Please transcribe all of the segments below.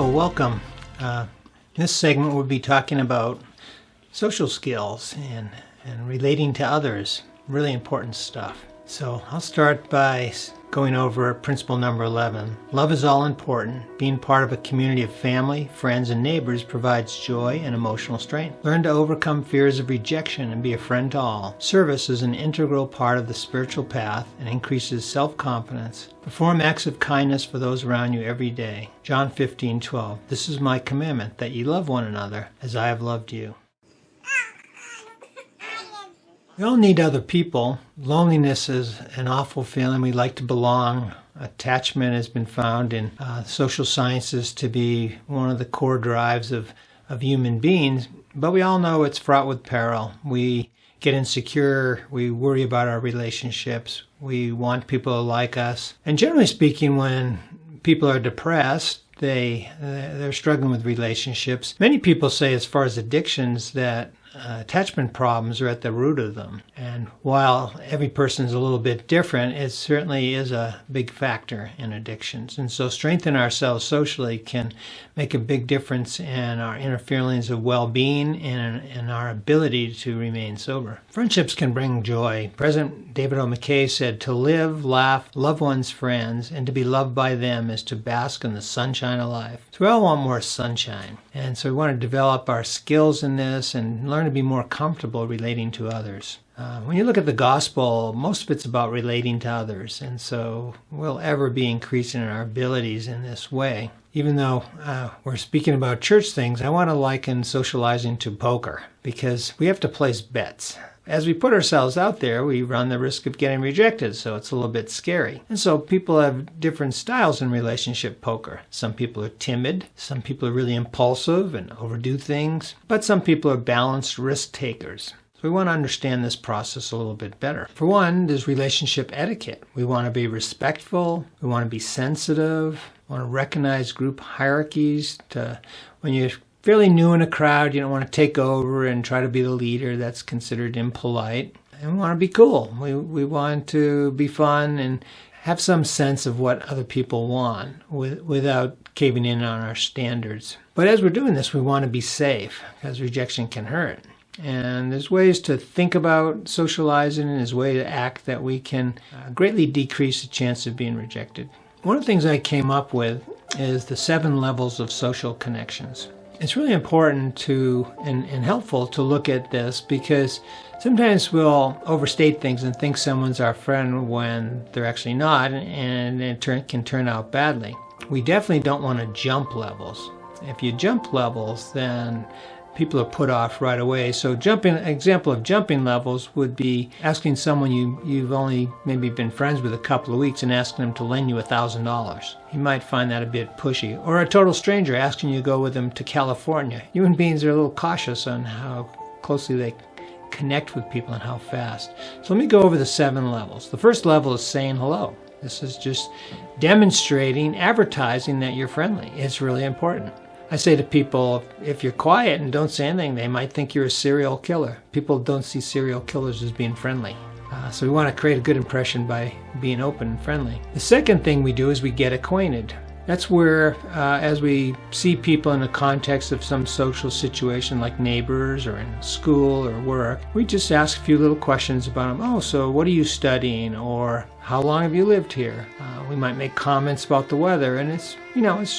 Well, welcome. In this segment, we'll be talking about social skills and relating to others. Really important stuff. So I'll start by going over principle number 11. Love is all important. Being part of a community of family, friends, and neighbors provides joy and emotional strength. Learn to overcome fears of rejection and be a friend to all. Service is an integral part of the spiritual path and increases self-confidence. Perform acts of kindness for those around you every day. John 15:12. This is my commandment, that ye love one another as I have loved you. We all need other people. Loneliness is an awful feeling. We like to belong. Attachment has been found in social sciences to be one of the core drives of human beings, but we all know it's fraught with peril. We get insecure. We worry about our relationships. We want people to like us. And generally speaking, when people are depressed, they're struggling with relationships. Many people say, as far as addictions, that attachment problems are at the root of them. And while every person is a little bit different, it certainly is a big factor in addictions. And so strengthening ourselves socially can make a big difference in our inner feelings of well-being and our ability to remain sober. Friendships can bring joy. President David O. McKay said, "To live, laugh, love one's friends, and to be loved by them is to bask in the sunshine of life." So we all want more sunshine. And so we want to develop our skills in this and learn to be more comfortable relating to others. When you look at the gospel, most of it's about relating to others. And so we'll ever be increasing in our abilities in this way. Even though we're speaking about church things, I want to liken socializing to poker because we have to place bets. As we put ourselves out there, we run the risk of getting rejected, so it's a little bit scary. And so people have different styles in relationship poker. Some people are timid, some people are really impulsive and overdo things, but some people are balanced risk takers. So we want to understand this process a little bit better. For one, there's relationship etiquette. We want to be respectful, we want to be sensitive, we want to recognize group hierarchies. When you're fairly new in a crowd, you don't want to take over and try to be the leader. That's considered impolite. And we want to be cool. We want to be fun and have some sense of what other people want without caving in on our standards. But as we're doing this, we want to be safe because rejection can hurt. And there's ways to think about socializing and there's ways to act that we can greatly decrease the chance of being rejected. One of the things I came up with is the 7 levels of social connections. It's really important and helpful to look at this because sometimes we'll overstate things and think someone's our friend when they're actually not, and it can turn out badly. We definitely don't want to jump levels. If you jump levels, then people are put off right away. So example of jumping levels would be asking someone you've only maybe been friends with a couple of weeks and asking them to lend you $1,000. You might find that a bit pushy. Or a total stranger asking you to go with them to California. Human beings are a little cautious on how closely they connect with people and how fast. So let me go over the 7 levels. The first level is saying hello. This is just demonstrating, advertising that you're friendly. It's really important. I say to people, if you're quiet and don't say anything, they might think you're a serial killer. People don't see serial killers as being friendly. So we want to create a good impression by being open and friendly. The second thing we do is we get acquainted. That's where, as we see people in the context of some social situation like neighbors or in school or work, we just ask a few little questions about them. Oh, so what are you studying? Or how long have you lived here? We might make comments about the weather, and it's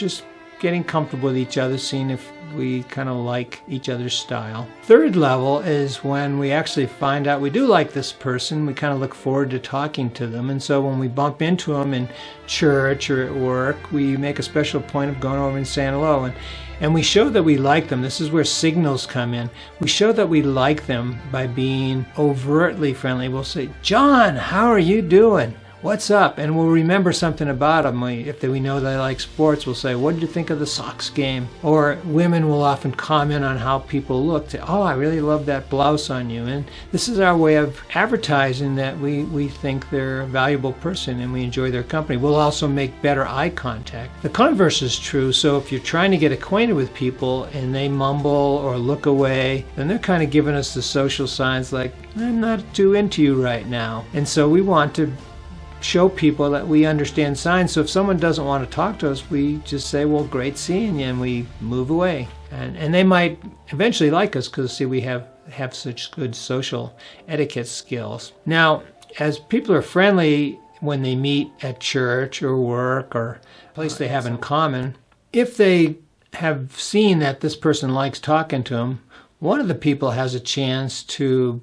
just getting comfortable with each other, seeing if we kind of like each other's style. Third level is when we actually find out we do like this person. We kind of look forward to talking to them. And so when we bump into them in church or at work, we make a special point of going over and saying hello. And we show that we like them. This is where signals come in. We show that we like them by being overtly friendly. We'll say, "John, how are you doing? What's up?" And we'll remember something about them. If we know they like sports, we'll say, "What did you think of the Sox game?" Or women will often comment on how people look. Say, "Oh, I really love that blouse on you." And this is our way of advertising that we think they're a valuable person and we enjoy their company. We'll also make better eye contact. The converse is true. So if you're trying to get acquainted with people and they mumble or look away, then they're kind of giving us the social signs like, "I'm not too into you right now." And so we want to show people that we understand signs. So if someone doesn't want to talk to us, we just say, well, great seeing you, and we move away. And they might eventually like us because, see, we have such good social etiquette skills. Now, as people are friendly when they meet at church or work or a place they have in common, if they have seen that this person likes talking to them, one of the people has a chance to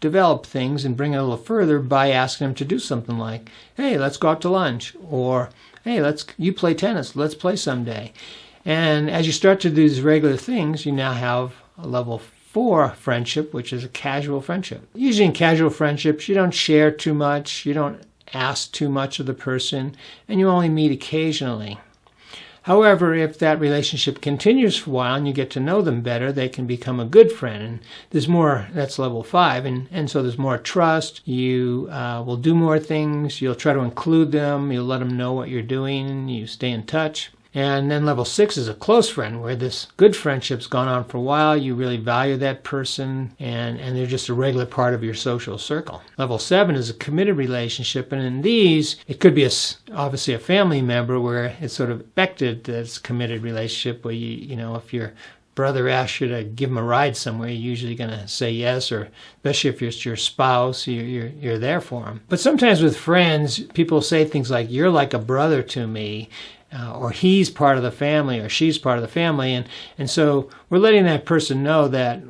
develop things and bring it a little further by asking them to do something like, hey, let's go out to lunch, or hey, you play tennis, let's play someday. And as you start to do these regular things, you now have a level 4 friendship, which is a casual friendship. Usually in casual friendships, you don't share too much, you don't ask too much of the person, and you only meet occasionally. However, if that relationship continues for a while and you get to know them better, they can become a good friend. And there's more, that's level 5. And so there's more trust. You will do more things. You'll try to include them. You'll let them know what you're doing. You stay in touch. And then level 6 is a close friend, where this good friendship's gone on for a while. You really value that person, and they're just a regular part of your social circle. Level 7 is a committed relationship, and in these, it could be obviously a family member where it's sort of expected that it's a committed relationship, where if your brother asks you to give him a ride somewhere, you're usually going to say yes, or especially if it's your spouse, you're there for him. But sometimes with friends, people say things like, you're like a brother to me, or he's part of the family, or she's part of the family. And so we're letting that person know that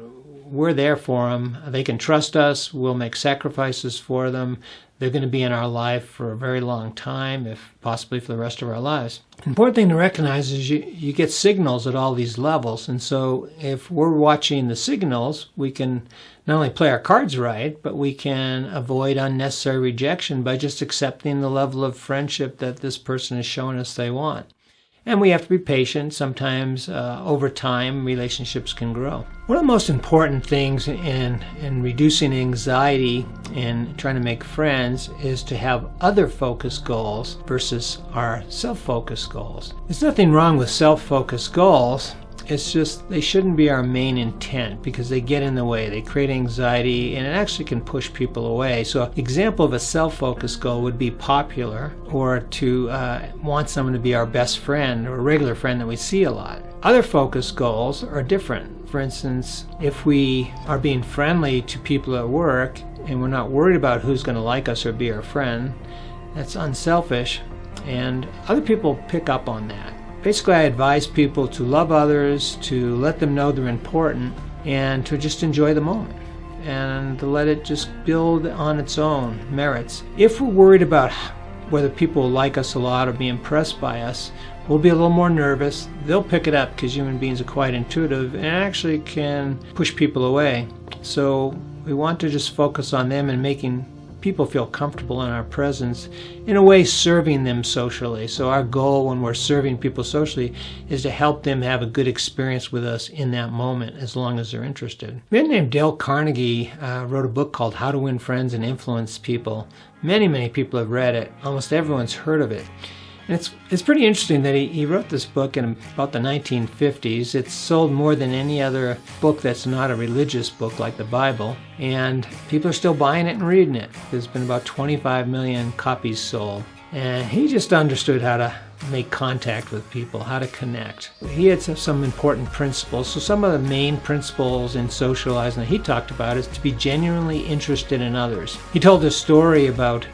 we're there for them. They can trust us. We'll make sacrifices for them. They're going to be in our life for a very long time, if possibly for the rest of our lives. The important thing to recognize is you get signals at all these levels. And so if we're watching the signals, we can not only play our cards right, but we can avoid unnecessary rejection by just accepting the level of friendship that this person is showing us they want. And we have to be patient. Sometimes over time, relationships can grow. One of the most important things in reducing anxiety and trying to make friends is to have other focused goals versus our self-focused goals. There's nothing wrong with self-focused goals. It's just they shouldn't be our main intent, because they get in the way. They create anxiety, and it actually can push people away. So an example of a self-focused goal would be popular, or to want someone to be our best friend or a regular friend that we see a lot. Other focused goals are different. For instance, if we are being friendly to people at work and we're not worried about who's going to like us or be our friend, that's unselfish, and other people pick up on that. Basically, I advise people to love others, to let them know they're important, and to just enjoy the moment, and to let it just build on its own merits. If we're worried about whether people will like us a lot or be impressed by us, we'll be a little more nervous. They'll pick it up because human beings are quite intuitive and actually can push people away. So we want to just focus on them and making people feel comfortable in our presence, in a way serving them socially. So our goal when we're serving people socially is to help them have a good experience with us in that moment, as long as they're interested. A man named Dale Carnegie wrote a book called How to Win Friends and Influence People. Many people have read it. Almost everyone's heard of it. And it's pretty interesting that he wrote this book in about the 1950s. It's sold more than any other book that's not a religious book like the Bible. And people are still buying it and reading it. There's been about 25 million copies sold. And he just understood how to make contact with people, how to connect. He had some important principles. So some of the main principles in socializing that he talked about is to be genuinely interested in others. He told a story about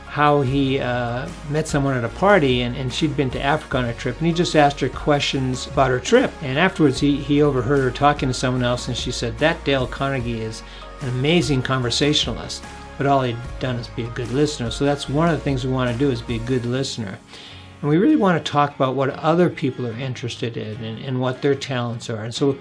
how he met someone at a party, and she'd been to Africa on a trip, and he just asked her questions about her trip. And afterwards he overheard her talking to someone else, and she said, that Dale Carnegie is an amazing conversationalist, but all he'd done is be a good listener. So that's one of the things we want to do, is be a good listener. And we really want to talk about what other people are interested in and what their talents are. And so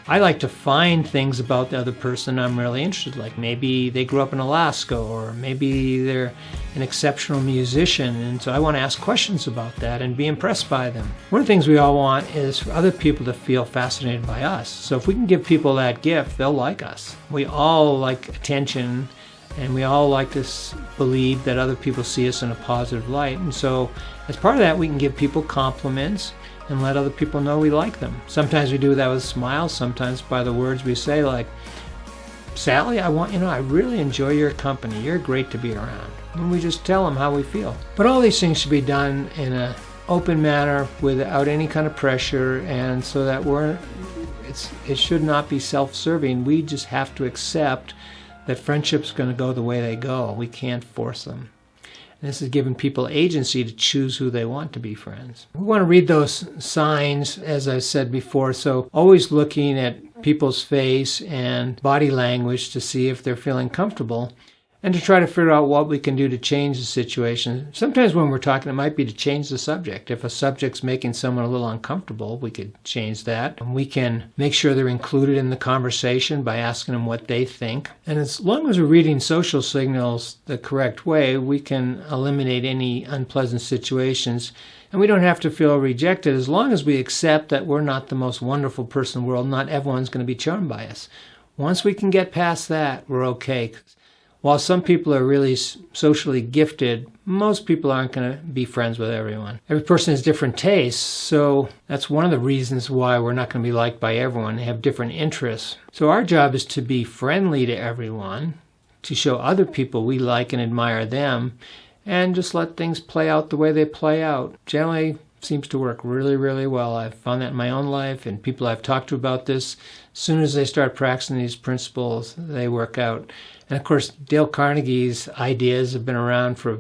I like to find things about the other person I'm really interested in. Like maybe they grew up in Alaska, or maybe they're an exceptional musician, and so I want to ask questions about that and be impressed by them. One of the things we all want is for other people to feel fascinated by us. So if we can give people that gift, they'll like us. We all like attention, and we all like to believe that other people see us in a positive light. And so as part of that, we can give people compliments and let other people know we like them. Sometimes we do that with smiles, sometimes by the words we say, like, Sally, I really enjoy your company. You're great to be around. and we just tell them how we feel. But all these things should be done in an open manner without any kind of pressure, and so that it should not be self-serving. We just have to accept that friendship's going to go the way they go. We can't force them. And this is giving people agency to choose who they want to be friends. We want to read those signs, as I said before, so always looking at people's face and body language to see if they're feeling comfortable, and to try to figure out what we can do to change the situation. Sometimes when we're talking, it might be to change the subject. If a subject's making someone a little uncomfortable, we could change that. And we can make sure they're included in the conversation by asking them what they think. And as long as we're reading social signals the correct way, we can eliminate any unpleasant situations. And we don't have to feel rejected as long as we accept that we're not the most wonderful person in the world. Not everyone's going to be charmed by us. Once we can get past that, we're okay. While some people are really socially gifted, most people aren't going to be friends with everyone. Every person has different tastes, so that's one of the reasons why we're not going to be liked by everyone. They have different interests. So our job is to be friendly to everyone, to show other people we like and admire them, and just let things play out the way they play out. Generally seems to work really, really well. I've found that in my own life, and people I've talked to about this, as soon as they start practicing these principles, they work out. And of course, Dale Carnegie's ideas have been around for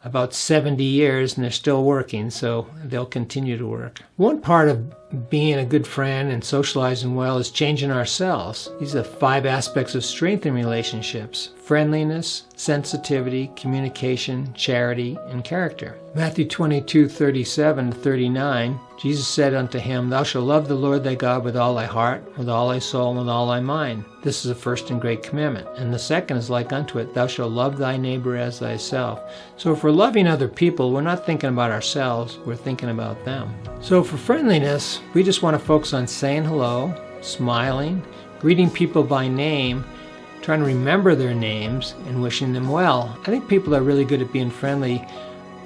about 70 years, and they're still working, so they'll continue to work. One part of being a good friend and socializing well is changing ourselves. These are 5 aspects of strength in relationships: friendliness, sensitivity, communication, charity, and character. Matthew 22:37-39, Jesus said unto him, Thou shalt love the Lord thy God with all thy heart, with all thy soul, and with all thy mind. This is the first and great commandment. And the second is like unto it, Thou shalt love thy neighbor as thyself. So if we're loving other people, we're not thinking about ourselves, we're thinking about them. So for friendliness, we just want to focus on saying hello, smiling, greeting people by name, trying to remember their names, and wishing them well. I think people are really good at being friendly,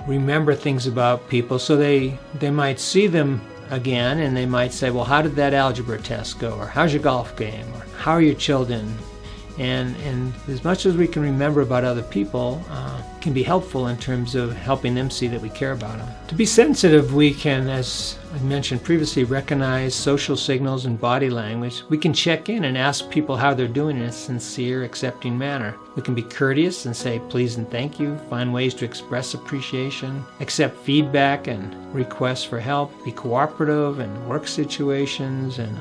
remember things about people, so they might see them again and they might say, well, how did that algebra test go? Or how's your golf game? Or how are your children? And as much as we can remember about other people can be helpful in terms of helping them see that we care about them. To be sensitive, we can, as I mentioned previously, recognize social signals and body language. We can check in and ask people how they're doing in a sincere, accepting manner. We can be courteous and say please and thank you, find ways to express appreciation, accept feedback and requests for help, be cooperative in work situations and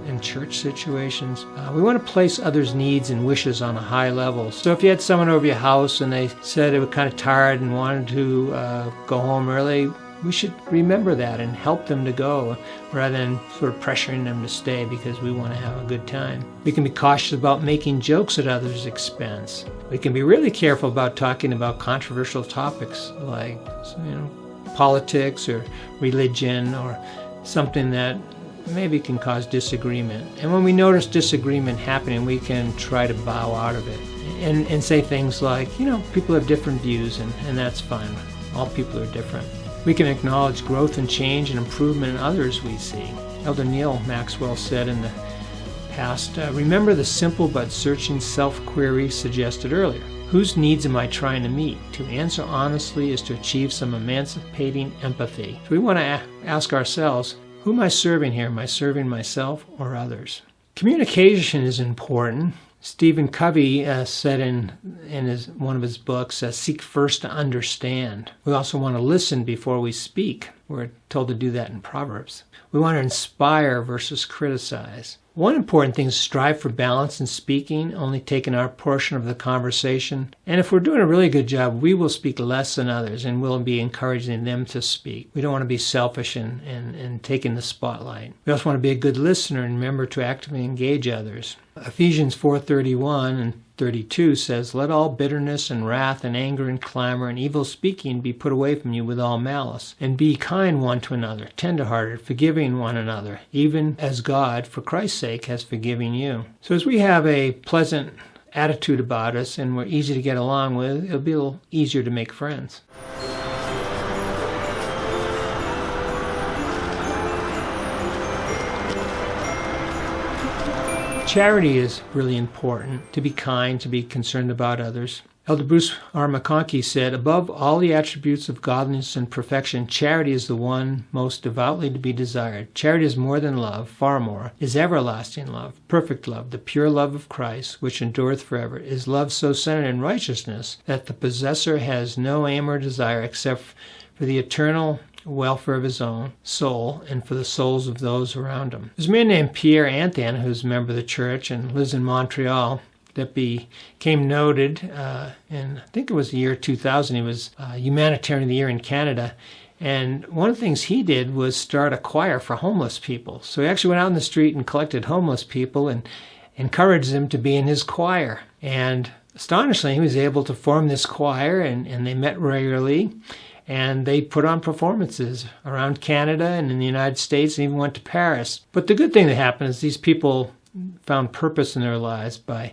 in church situations. We want to place others' needs and wishes on a high level. So if you had someone over your house and they said they were kind of tired and wanted to go home early, we should remember that and help them to go rather than sort of pressuring them to stay because we want to have a good time. We can be cautious about making jokes at others' expense. We can be really careful about talking about controversial topics like, politics or religion or something that maybe can cause disagreement. And when we notice disagreement happening, we can try to bow out of it and say things like, people have different views and that's fine. All people are different. We can acknowledge growth and change and improvement in others we see. Elder Neil Maxwell said in the past, remember the simple but searching self-query suggested earlier. Whose needs am I trying to meet? To answer honestly is to achieve some emancipating empathy. So we want to ask ourselves, who am I serving here? Am I serving myself or others? Communication is important. Stephen Covey said in one of his books, seek first to understand. We also want to listen before we speak. We're told to do that in Proverbs. We want to inspire versus criticize. One important thing is strive for balance in speaking, only taking our portion of the conversation. And if we're doing a really good job, we will speak less than others and we'll be encouraging them to speak. We don't want to be selfish and taking the spotlight. We also want to be a good listener and remember to actively engage others. Ephesians 4:31 and 32 says, Let all bitterness and wrath and anger and clamor and evil speaking be put away from you with all malice. And be kind one to another, tenderhearted, forgiving one another, even as God, for Christ's sake, has forgiven you. So as we have a pleasant attitude about us and we're easy to get along with, it'll be a little easier to make friends. Charity is really important, to be kind, to be concerned about others. Elder Bruce R. McConkie said, "Above all the attributes of godliness and perfection, charity is the one most devoutly to be desired. Charity is more than love, far more, is everlasting love, perfect love, the pure love of Christ, which endureth forever, is love so centered in righteousness that the possessor has no aim or desire except for the eternal welfare of his own soul and for the souls of those around him." There's a man named Pierre Anthan, who's a member of the church and lives in Montreal, that became noted in, I think it was the year 2000. He was Humanitarian of the Year in Canada. And one of the things he did was start a choir for homeless people. So he actually went out in the street and collected homeless people and encouraged them to be in his choir. And astonishingly, he was able to form this choir, and they met regularly. And they put on performances around Canada and in the United States, and even went to Paris. But the good thing that happened is these people found purpose in their lives by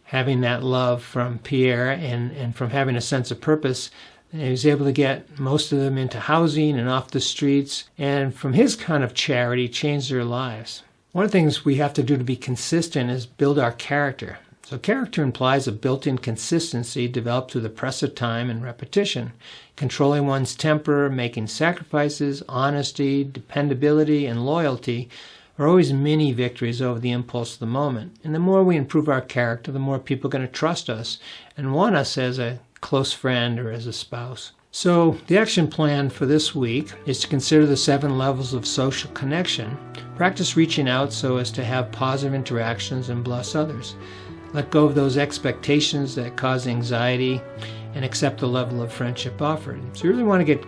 having that love from Pierre and from having a sense of purpose. And he was able to get most of them into housing and off the streets, and from his kind of charity, changed their lives. One of the things we have to do to be consistent is build our character. So character implies a built-in consistency developed through the press of time and repetition, controlling one's temper, making sacrifices, honesty, dependability, and loyalty are always mini victories over the impulse of the moment. And the more we improve our character, the more people are going to trust us and want us as a close friend or as a spouse. So the action plan for this week is to consider the 7 levels of social connection. Practice reaching out so as to have positive interactions and bless others. Let go of those expectations that cause anxiety and accept the level of friendship offered. So you really want to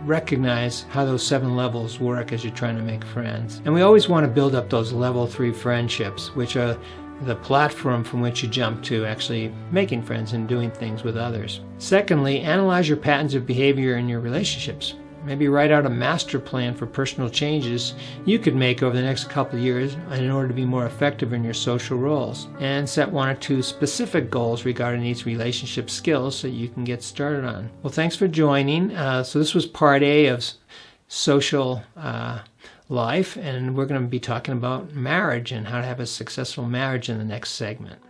recognize how those 7 levels work as you're trying to make friends. And we always want to build up those level 3 friendships, which are the platform from which you jump to actually making friends and doing things with others. Secondly, analyze your patterns of behavior in your relationships. Maybe write out a master plan for personal changes you could make over the next couple of years in order to be more effective in your social roles. And set 1 or 2 specific goals regarding these relationship skills so you can get started on. Well, thanks for joining. So this was part A of social life, and we're going to be talking about marriage and how to have a successful marriage in the next segment.